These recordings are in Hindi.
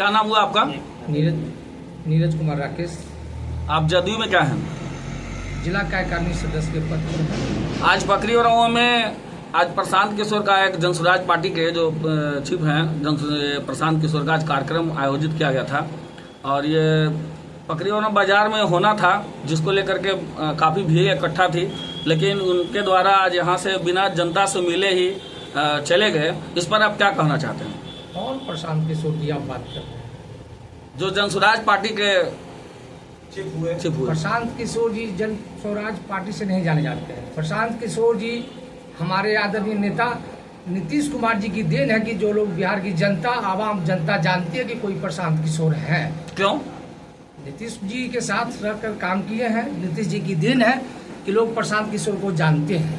क्या नाम हुआ आपका? नीरज कुमार राकेश। आप जदयू में क्या हैं? जिला कार्यकारिणी सदस्य के पद पर हैं। आज पकरीवराओं में आज प्रशांत किशोर का एक जनसुराज पार्टी के जो चीफ हैं प्रशांत किशोर का आज कार्यक्रम आयोजित किया गया था और ये पकरीवराव बाजार में होना था, जिसको लेकर के काफ़ी भीड़ इकट्ठा थी, लेकिन उनके द्वारा आज यहाँ से बिना जनता से मिले ही चले गए। इस पर आप क्या कहना चाहते हैं? कौन प्रशांत किशोर की आप बात कर रहे हैं? जो जनसुराज पार्टी के चीफ हुए। प्रशांत किशोर जी जन स्वराज पार्टी से नहीं जाने जाते हैं। प्रशांत किशोर जी हमारे आदरणीय नेता नीतीश कुमार जी की देन है कि जो लोग बिहार की जनता आवाम जनता जानती है कि कोई प्रशांत किशोर है। क्यों? नीतीश जी के साथ रहकर काम किए हैं। नीतीश जी की देन है कि लोग प्रशांत किशोर को जानते हैं।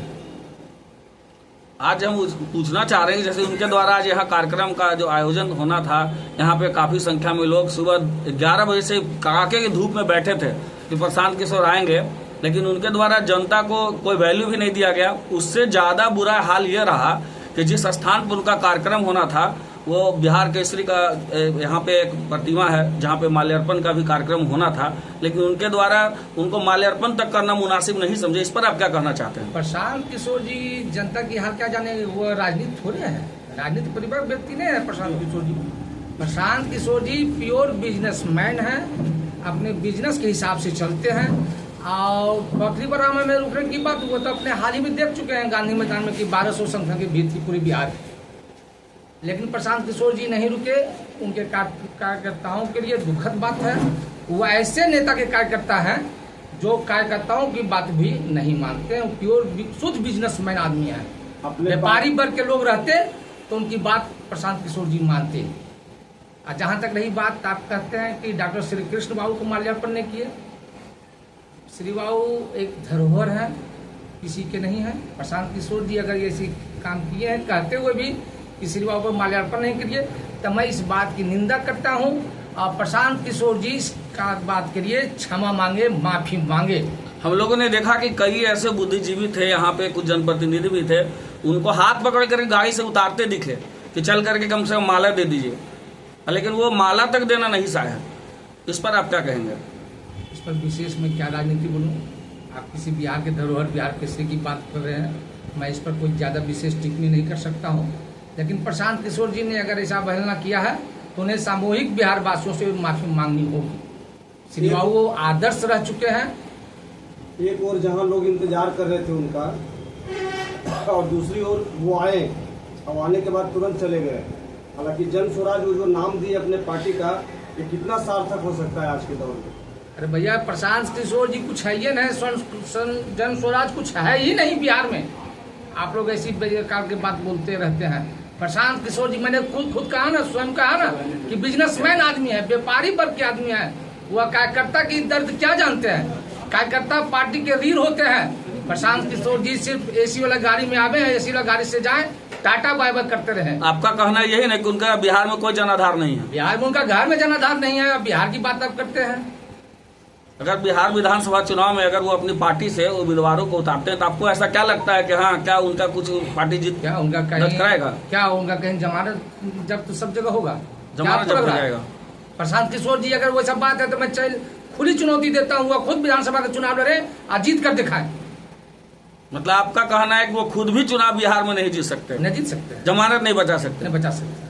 आज हम पूछना चाह रहे हैं, जैसे उनके द्वारा आज यहाँ कार्यक्रम का जो आयोजन होना था, यहाँ पे काफी संख्या में लोग सुबह 11 बजे से कड़ाके की धूप में बैठे थे कि प्रशांत किशोर आएंगे, लेकिन उनके द्वारा जनता को कोई वैल्यू भी नहीं दिया गया। उससे ज्यादा बुरा हाल ये रहा कि जिस स्थान पर उनका कार्यक्रम होना था वो बिहार केसरी का यहाँ पे एक प्रतिमा है जहाँ पे माल्यार्पण का भी कार्यक्रम होना था, लेकिन उनके द्वारा उनको माल्यार्पण तक करना मुनासिब नहीं समझे। इस पर आप क्या कहना चाहते हैं? प्रशांत किशोर जी जनता की हाल क्या जाने, वो राजनीति थोड़े है, राजनीति परिवार व्यक्ति नहीं है प्रशांत किशोर जी। प्रशांत किशोर जी प्योर बिजनेसमैन है, अपने बिजनेस के हिसाब से चलते हैं। और पकरीवराव में रुकने की बात वो तो अपने हाल ही में देख चुके हैं गांधी मैदान में कि 1200 संख्या की भीड़ थी पूरे बिहार की। लेकिन प्रशांत किशोर जी नहीं रुके। उनके कार्यकर्ताओं के लिए दुखद बात है। वो ऐसे नेता के कार्यकर्ता हैं जो कार्यकर्ताओं की बात भी नहीं मानते हैं। प्योर शुद्ध बिजनेसमैन आदमी है। व्यापारी वर्ग के लोग रहते तो उनकी बात प्रशांत किशोर जी मानते। और जहां तक रही बात, आप कहते हैं कि डॉक्टर श्री कृष्ण बाबू को माल्यार्पण नहीं किए। श्री बाबू एक धरोहर है, किसी के नहीं है। प्रशांत किशोर जी अगर ऐसे काम किए हैं कहते हुए भी कि श्री बाबू को माल्यार्पण नहीं किए, तो मैं इस बात की निंदा करता हूं। और प्रशांत किशोर जी इस बात के लिए क्षमा मांगे, माफी मांगे। हम लोगों ने देखा कि कई ऐसे बुद्धिजीवी थे, यहाँ पे कुछ जनप्रतिनिधि भी थे, उनको हाथ पकड़ कर गाड़ी से उतारते दिखे कि चल करके कम से कम माला दे दीजिए, लेकिन वो माला तक देना नहीं चाहे। इस पर आप क्या कहेंगे? इस पर विशेष में क्या राजनीति बोलूं? आप किसी बिहार के धरोहर बिहार केसरी की बात कर रहे हैं, मैं इस पर कोई ज्यादा विशेष टिप्पणी नहीं कर सकता हूं। लेकिन प्रशांत किशोर जी ने अगर ऐसा अवहेलना किया है तो उन्हें सामूहिक बिहार वासियों से माफी मांगनी होगी। श्री बाबू आदर्श रह चुके हैं। एक और जहां लोग इंतजार कर रहे थे उनका, और दूसरी ओर वो आए, अब आने के बाद तुरंत चले गए। हालांकि जन स्वराज जो नाम दिए अपने पार्टी का, ये कितना सार्थक हो सकता है आज के दौर में? अरे भैया, प्रशांत किशोर जी कुछ है ही नहीं, जन स्वराज कुछ है ही नहीं बिहार में। आप लोग ऐसी बेकार की बात बोलते रहते हैं। प्रशांत किशोर जी, मैंने खुद कहा ना, स्वयं कहा ना कि बिजनेसमैन आदमी है, व्यापारी वर्ग के आदमी है। वह कार्यकर्ता की दर्द क्या जानते हैं? कार्यकर्ता पार्टी के रीढ़ होते हैं। प्रशांत किशोर जी सिर्फ एसी वाला गाड़ी में आवे हैं, एसी वाला गाड़ी से जाएं, टाटा बाय बाय करते रहे। आपका कहना यही है कि उनका बिहार में कोई जनाधार नहीं है? बिहार में उनका घर में जनाधार नहीं है। बिहार की बात आप करते हैं। अगर बिहार विधानसभा चुनाव में अगर वो अपनी पार्टी से उम्मीदवारों को उतारते हैं तो आपको ऐसा क्या लगता है कि हाँ, क्या उनका कुछ पार्टी जीत क्या उनका दर्ज कराएगा? क्या उनका कहीं जमानत जब तो सब जगह होगा, जमानत जब्त हो जाएगा? प्रशांत किशोर जी अगर वो सब बात है तो मैं खुली चुनौती देता हूँ, खुद विधानसभा का चुनाव लड़े और जीत कर दिखाए। मतलब आपका कहना है कि वो खुद भी चुनाव बिहार में नहीं जीत सकते? नहीं जीत सकते, जमानत नहीं बचा सकते? नहीं बचा सकते।